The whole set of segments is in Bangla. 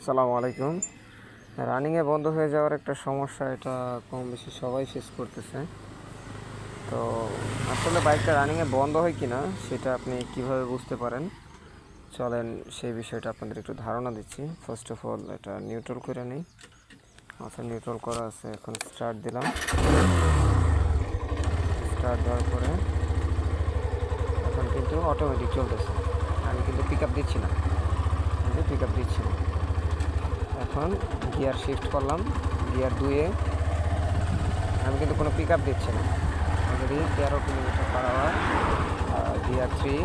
আসসালামু আলাইকুম। রানিংয়ে বন্ধ হয়ে যাওয়ার একটা সমস্যা, এটা কম বেশি সবাই ফেস করতেছে। তো আসলে বাইকটা রানিংয়ে বন্ধ হয় কি না সেটা আপনি কিভাবে বুঝতে পারেন, চলেন সেই বিষয়টা আপনাদের একটু ধারণা দিচ্ছি। ফার্স্ট অফ অল এটা নিউট্রাল করে নিই। আচ্ছা, নিউট্রাল করা আছে, এখন স্টার্ট দিলাম। স্টার্ট দেওয়ার পরে এখন কিন্তু অটোমেটিক চলতেছে, আমি কিন্তু পিক আপ দিচ্ছি না, পিক আপ দিচ্ছি না। এখন গিয়ার শিফট করলাম, গিয়ার 2-এ আমি কিন্তু কোনো পিক আপ দিচ্ছি না, already 13 kilometre per hour. Gear 3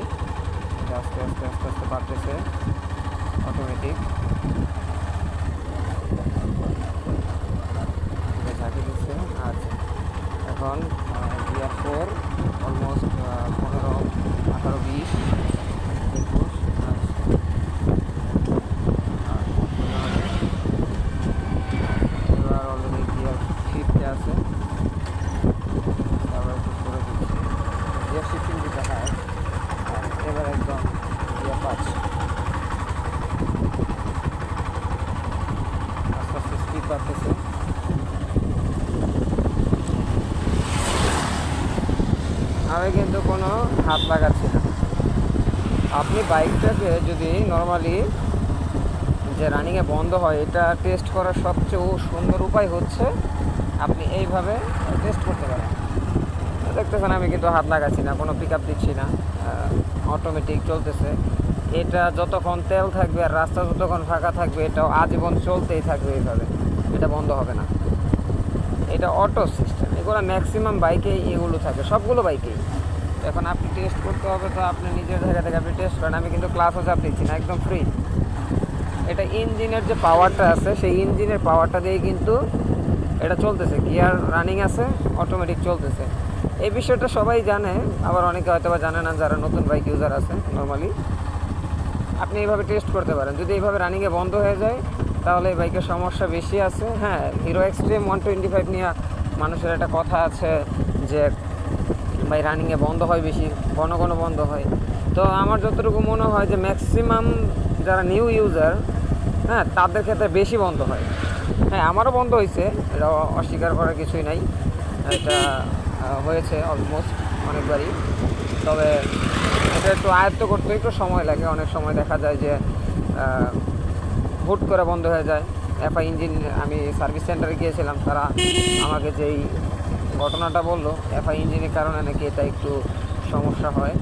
আস্তে আস্তে আস্তে আস্তে বাড়তেছে অটোমেটিক, ঝাঁকি দিচ্ছে। আচ্ছা, এখন গিয়ার 4 অলমোস্ট 15, 18, 20, 21। এবার অলরেডি গিয়ার 5-এ আছে, আবার একটু করে দিচ্ছি, গিয়ার শিফটিং দিতে হয়। আর এবার একদম গিয়ার 5, আস্তে আস্তে স্পিড বাড়তেছে। আমি কিন্তু কোনো হাত লাগাচ্ছি না। আপনি বাইকটাকে যদি নর্মালি যে রানিংয়ে বন্ধ হয়, এটা টেস্ট করার সবচেয়ে সুন্দর উপায় হচ্ছে আপনি এইভাবে টেস্ট করতে পারেন। দেখতেছেন আমি কিন্তু হাত লাগাচ্ছি না, কোনো পিক আপ দিচ্ছি না, অটোমেটিক চলতেছে। এটা যতক্ষণ তেল থাকবে আর রাস্তা যতক্ষণ ফাঁকা থাকবে, এটাও আজীবন চলতেই থাকবে এইভাবে, এটা বন্ধ হবে না। এটা অটো সিস্টেম, এগুলো ম্যাক্সিমাম বাইকেই এগুলো থাকে, সবগুলো বাইকেই। এখন আপনি টেস্ট করতে হবে, তো আপনি নিজের জায়গা থেকে আপনি টেস্ট করেন। আমি কিন্তু ক্লাসও চাপ দিচ্ছি না, একদম ফ্রি। এটা ইঞ্জিনের যে পাওয়ারটা আছে, সেই ইঞ্জিনের পাওয়ারটা দিয়ে কিন্তু এটা চলতেছে। গিয়ার রানিং আছে, অটোমেটিক চলতেছে। এই বিষয়টা সবাই জানে, আবার অনেকে হয়তো বা জানে না, যারা নতুন বাইক ইউজার আছে। নর্মালি আপনি এইভাবে টেস্ট করতে পারেন। যদি এইভাবে রানিংয়ে বন্ধ হয়ে যায়, তাহলে এই বাইকের সমস্যা বেশি আছে। হ্যাঁ, হিরো এক্সট্রিম 125 নিয়ে মানুষের একটা কথা আছে যে ভাই রানিংয়ে বন্ধ হয় বেশি, ঘন ঘন বন্ধ হয়। তো আমার যতটুকু মনে হয় যে ম্যাক্সিমাম যারা নিউ ইউজার, হ্যাঁ, তাদের ক্ষেত্রে বেশি বন্ধ হয়। হ্যাঁ, আমারও বন্ধ হয়েছে, এটা অস্বীকার করার কিছুই নাই। এটা হয়েছে অলমোস্ট অনেকবারই। তবে এটা একটু আয়ত্ত করতে একটু সময় লাগে। অনেক সময় দেখা যায় যে হুট করে বন্ধ হয়ে যায়। এফআই ইঞ্জিন, আমি সার্ভিস সেন্টারে গিয়েছিলাম, তারা আমাকে যেই ঘটনাটা বললো, এফআই ইঞ্জিনের কারণে নাকি এটা একটু সমস্যা হয়।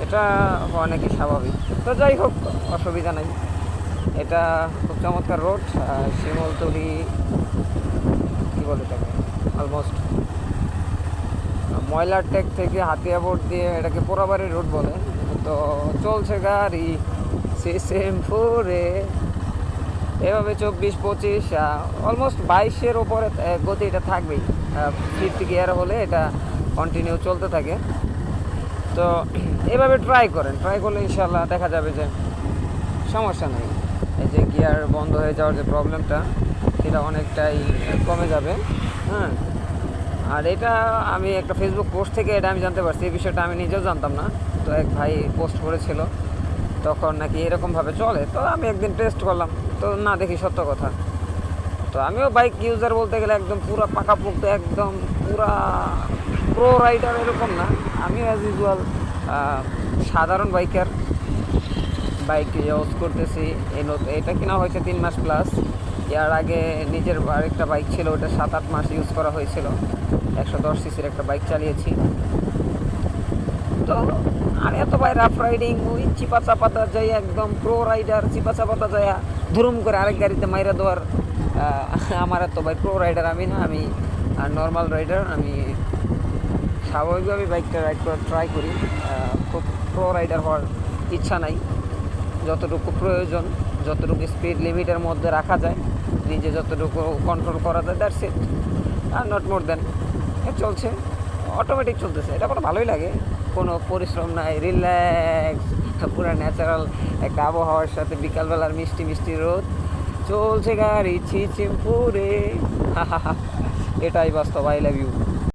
এটা হওয়া নাকি স্বাভাবিক। তো যাই হোক, অসুবিধা নাই। এটা খুব চমৎকার রোড, শিমলতলি কী বলে এটাকে, অলমোস্ট ময়লার টেক থেকে হাতিয়া বোর্ড দিয়ে এটাকে পোড়াবাড়ি রোড বলে। তো চলছে গাড়ি সিএম4-এ এভাবে 24-25, অলমোস্ট 22-এর ওপরে গতি এটা থাকবেই। 50 গিয়ার হলে এটা কন্টিনিউ চলতে থাকে। তো এভাবে ট্রাই করেন, ট্রাই করলে ইনশাল্লাহ দেখা যাবে যে সমস্যা নেই। এই যে গিয়ার বন্ধ হয়ে যাওয়ার যে প্রবলেমটা, সেটা অনেকটাই কমে যাবে। হ্যাঁ, আর এটা আমি একটা ফেসবুক পোস্ট থেকে এটা আমি জানতে পারছি। এই বিষয়টা আমি নিজেও জানতাম না। তো এক ভাই পোস্ট করেছিল, তখন নাকি এরকমভাবে চলে। তো আমি একদিন টেস্ট করলাম, তো না দেখি সত্য কথা। তো আমিও বাইক ইউজার বলতে গেলে একদম পুরো পাকাপোক্ত, একদম পুরা প্রো রাইডার এরকম না। আমিও অ্যাজ ইউজুয়াল সাধারণ বাইকার, বাইক ইউজ করতেছি। এটা কিনা হয়েছে 3 মাস প্লাস। এর আগে নিজের আরেকটা বাইক ছিল, ওটা 7-8 মাস ইউজ করা হয়েছিল। 110 সিসির একটা বাইক চালিয়েছি। তো আর এত ভাই রাফ রাইডিং, ওই চিপা চাপাতা যাই, একদম প্রো রাইডার চিপা চাপাতা যায় ধুরুম করে আরেক গাড়িতে মাইরা দেওয়ার, আমার এত ভাই প্রো রাইডার আমি না। আমি নর্মাল রাইডার। আমি স্বাভাবিকভাবে বাইকটা রাইড করার ট্রাই করি। খুব প্রো রাইডার হওয়ার ইচ্ছা নাই। যতটুকু প্রয়োজন, যতটুকু স্পিড লিমিটের মধ্যে রাখা যায়, নিজে যতটুকু কন্ট্রোল করা যায়, that's it, are not more দেন। চলছে, অটোমেটিক চলতেছে, এটা কোনো ভালোই লাগে। কোনো পরিশ্রম নাই, রিল্যাক্স, পুরো ন্যাচারাল একটা আবহাওয়ার সাথে বিকালবেলার মিষ্টি মিষ্টি রোদ, চলছে গাড়ি ছিচিমপুরে। এটাই বাস্তব। I love you.